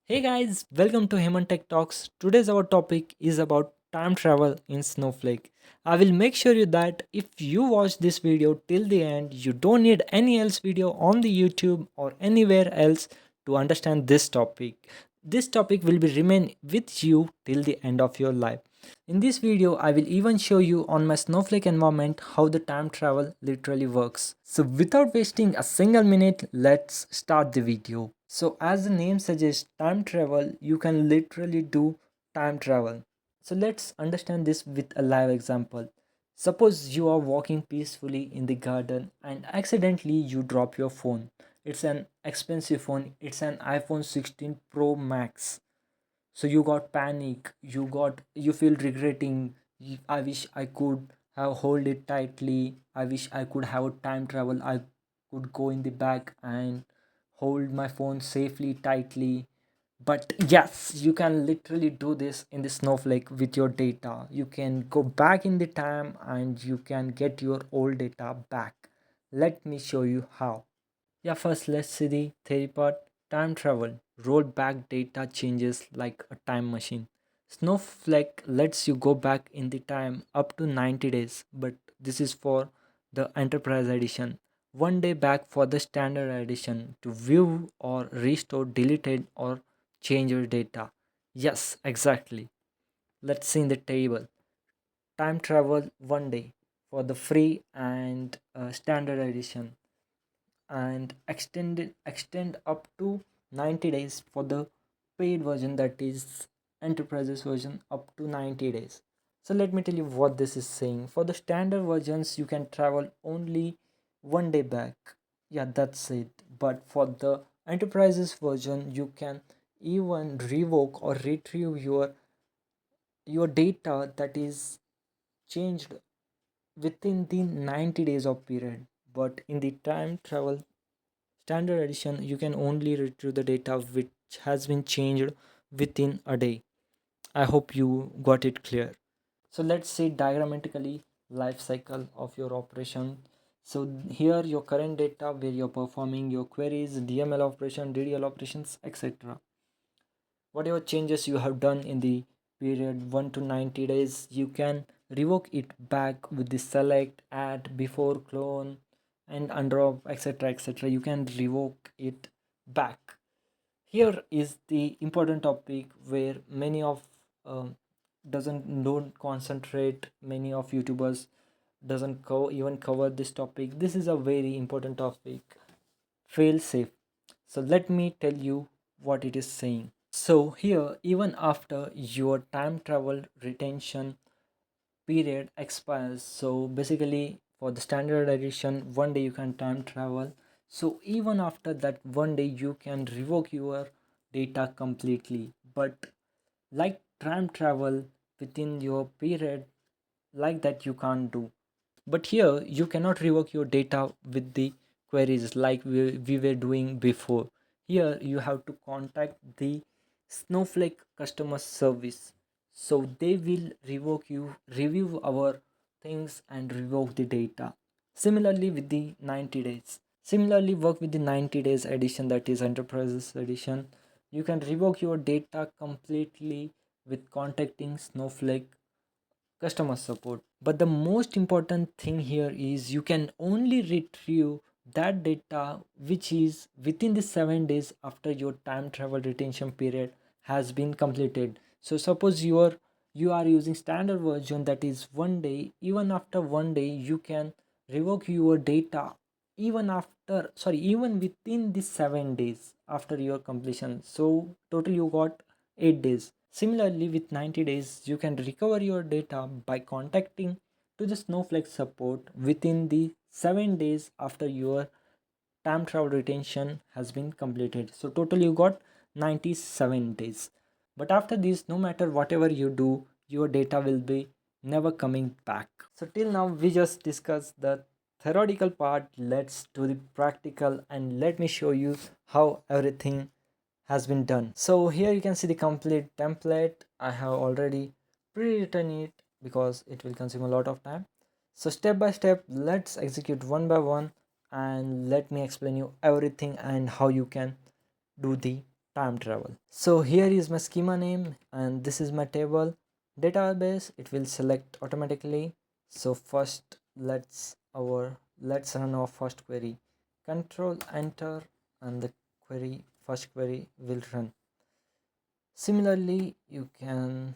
Hey guys, welcome to Hemant TechTalks. Today's our topic is about time travel in Snowflake. I will make sure you that if you watch this video till the end, you don't need any else video on the YouTube or anywhere else to understand this topic. This topic will be remain with you till the end of your life. In this video, I will even show you on my Snowflake environment how the time travel literally works. So without wasting a single minute, let's start the video. So as the name suggests, time travel, you can literally do time travel. So let's understand this with a live example. Suppose you are walking peacefully in the garden and accidentally you drop your phone. It's an expensive phone, it's an iPhone 16 Pro Max. So you got panic, you feel regretting. I wish I could have hold it tightly. I wish I could have a time travel. I could go in the back and hold my phone safely tightly. But yes, you can literally do this in the Snowflake with your data. You can go back in the time and you can get your old data back. Let me show you how. Yeah, first let's see the theory part. Time travel. Roll back data changes like a time machine. Snowflake lets you go back in the time up to 90 days, but this is for the Enterprise Edition. 1 day back for the Standard Edition to view or restore deleted or changed data. Yes, exactly. Let's see in the table. Time travel 1 day for the free and Standard Edition, and extend up to 90 days for the paid version, that is enterprises version, up to 90 days. So let me tell you what this is saying. For the standard versions you can travel only 1 day back. Yeah, that's it. But for the enterprises version you can even revoke or retrieve your data that is changed within the 90 days of period. But in the time travel Standard Edition, you can only retrieve the data which has been changed within a day. I hope you got it clear. So let's say diagrammatically life cycle of your operation. So here your current data where you're performing your queries, DML operation, DDL operations, etc. Whatever changes you have done in the period 1 to 90 days, you can revoke it back with the select, add, before, clone, and undrop, etc. etc. You can revoke it back. Here is the important topic where many of um, doesn't don't concentrate. Many of YouTubers doesn't even cover this topic. This is a very important topic. Fail safe. So let me tell you what it is saying. So here, even after your time travel retention period expires, so basically for the standard edition, 1 day you can time travel. So even after that 1 day, you can revoke your data completely. But like time travel within your period, like that you can't do. But here you cannot revoke your data with the queries like we were doing before. Here you have to contact the Snowflake customer service, so they will revoke you, review our things and revoke the data. Similarly with the 90 days, similarly work with the 90 days edition, that is enterprises edition. You can revoke your data completely with contacting Snowflake customer support. But the most important thing here is you can only retrieve that data which is within the 7 days after your time travel retention period has been completed. So suppose you are using standard version, that is 1 day. Even after 1 day you can revoke your data, even within the 7 days after your completion. So total you got 8 days. Similarly, with 90 days, you can recover your data by contacting to the Snowflake support within the 7 days after your time travel retention has been completed. So total you got 97 days. But after this, no matter whatever you do, your data will be never coming back. So till now we just discussed the theoretical part. Let's do the practical and let me show you how everything has been done. So here you can see the complete template. I have already pre-written it because it will consume a lot of time. So step by step, let's execute one by one and let me explain you everything and how you can do the time travel. So here is my schema name and this is my table database. It will select automatically. So first let's run our first query. Control enter and the first query will run. Similarly, you can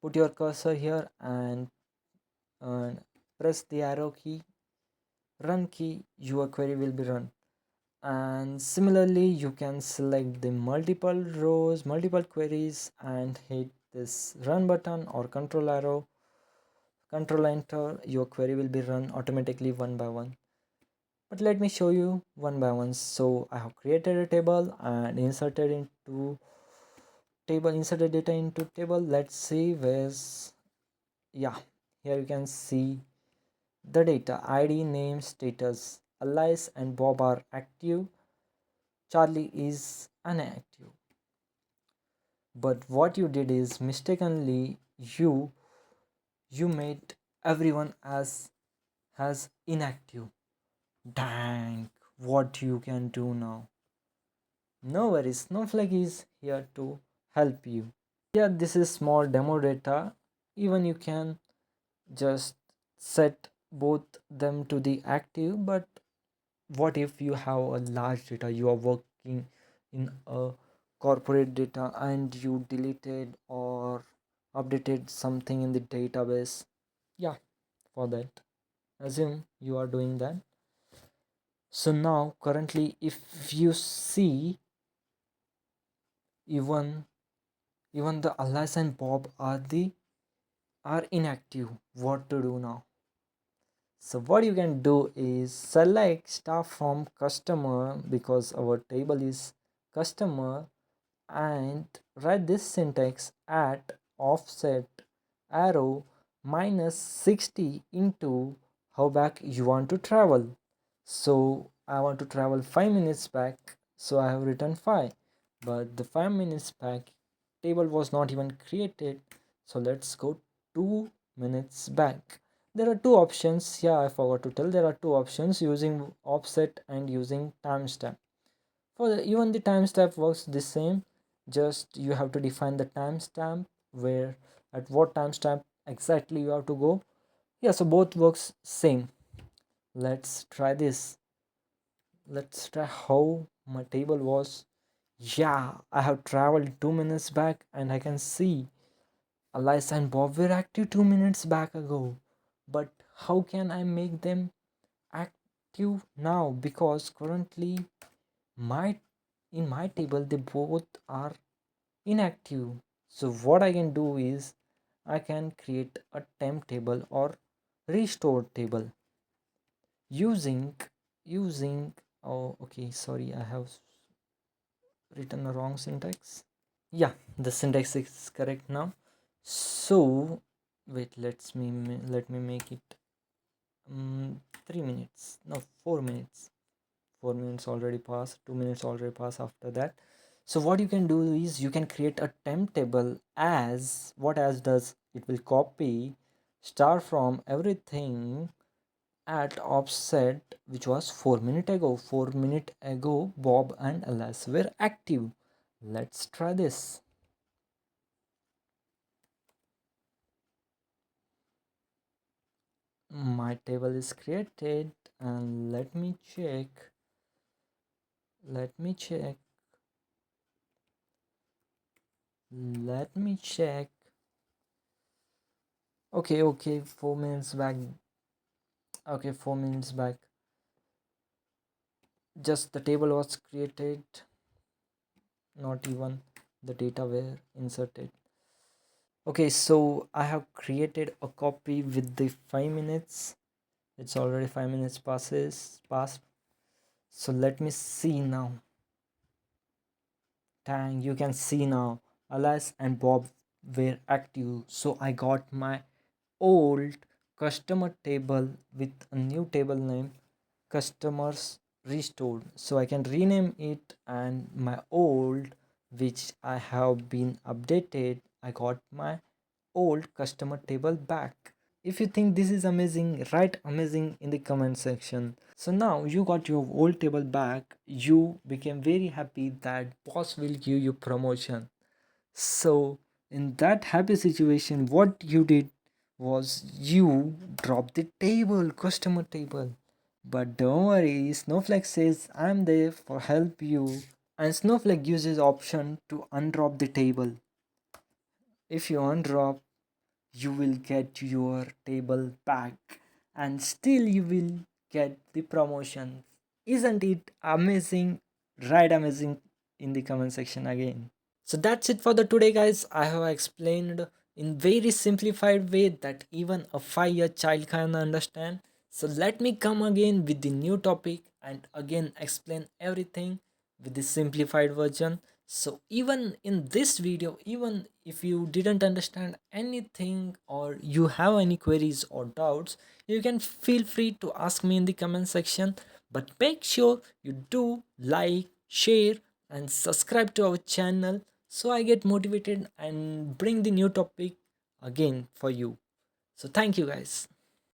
put your cursor here and press the arrow key, run key, your query will be run. And similarly, you can select the multiple rows, multiple queries and hit this run button or control arrow, control enter, your query will be run automatically one by one. But let me show you one by one. So I have created a table and inserted data into table. Let's see where's, yeah, here you can see the data id, name, status. Alice and Bob are active, Charlie is inactive. But what you did is mistakenly you made everyone as inactive. Dang, what you can do now? No worries, Snowflake is here to help you. Yeah, this is small demo data. Even you can just set both them to the active, but what if you have a large data, you are working in a corporate data and you deleted or updated something in the database? Yeah, for that, assume you are doing that. So now currently if you see, even even the Alice and Bob are inactive. What to do now? So what you can do is select staff from customer, because our table is customer, and write this syntax at offset arrow minus 60 into how back you want to travel. So I want to travel 5 minutes back, so I have written 5, but the 5 minutes back table was not even created, so let's go 2 minutes back. There are two options. Yeah, I forgot to tell, there are two options, using offset and using timestamp. For even the timestamp works the same, just you have to define the timestamp, where at what timestamp exactly you have to go. Yeah, so both works same. Let's try this. Let's try how my table was. Yeah, I have traveled 2 minutes back and I can see Eliza and Bob were active 2 minutes back ago. But how can I make them active now? Because currently my in my table they both are inactive. So what I can do is I can create a temp table or restore table using oh okay, sorry, I have written a wrong syntax. Yeah, the syntax is correct now. So wait, let me make it 3 minutes, no, 4 minutes. 4 minutes already passed, 2 minutes already passed after that. So what you can do is you can create a temp table. As what as does, it will copy start from everything at offset, which was 4 minutes ago. 4 minutes ago Bob and Alice were active. Let's try this. My table is created and let me check let me check. Okay, 4 minutes back. Okay, 4 minutes back, just the table was created, not even the data were inserted. Okay, so I have created a copy with the 5 minutes. It's already 5 minutes past. So let me see now. Dang, you can see now Alice and Bob were active. So I got my old customer table with a new table name, customers restored. So I can rename it, and my old, which I have been updated, I got my old customer table back. If you think this is amazing, write amazing in the comment section. So now you got your old table back, you became very happy that boss will give you promotion. So in that happy situation, what you did was you dropped the table, customer table. But don't worry, Snowflake says I'm there for help you, and Snowflake uses option to undrop the table. If you undrop, you will get your table back, and still you will get the promotion. Isn't it amazing? Write amazing in the comment section again. So that's it for the today, guys. I have explained in very simplified way that even a 5-year child can understand. So let me come again with the new topic and again explain everything with the simplified version. So even in this video, even if you didn't understand anything or you have any queries or doubts, you can feel free to ask me in the comment section. But make sure you do like, share and subscribe to our channel so I get motivated and bring the new topic again for you. So thank you, guys.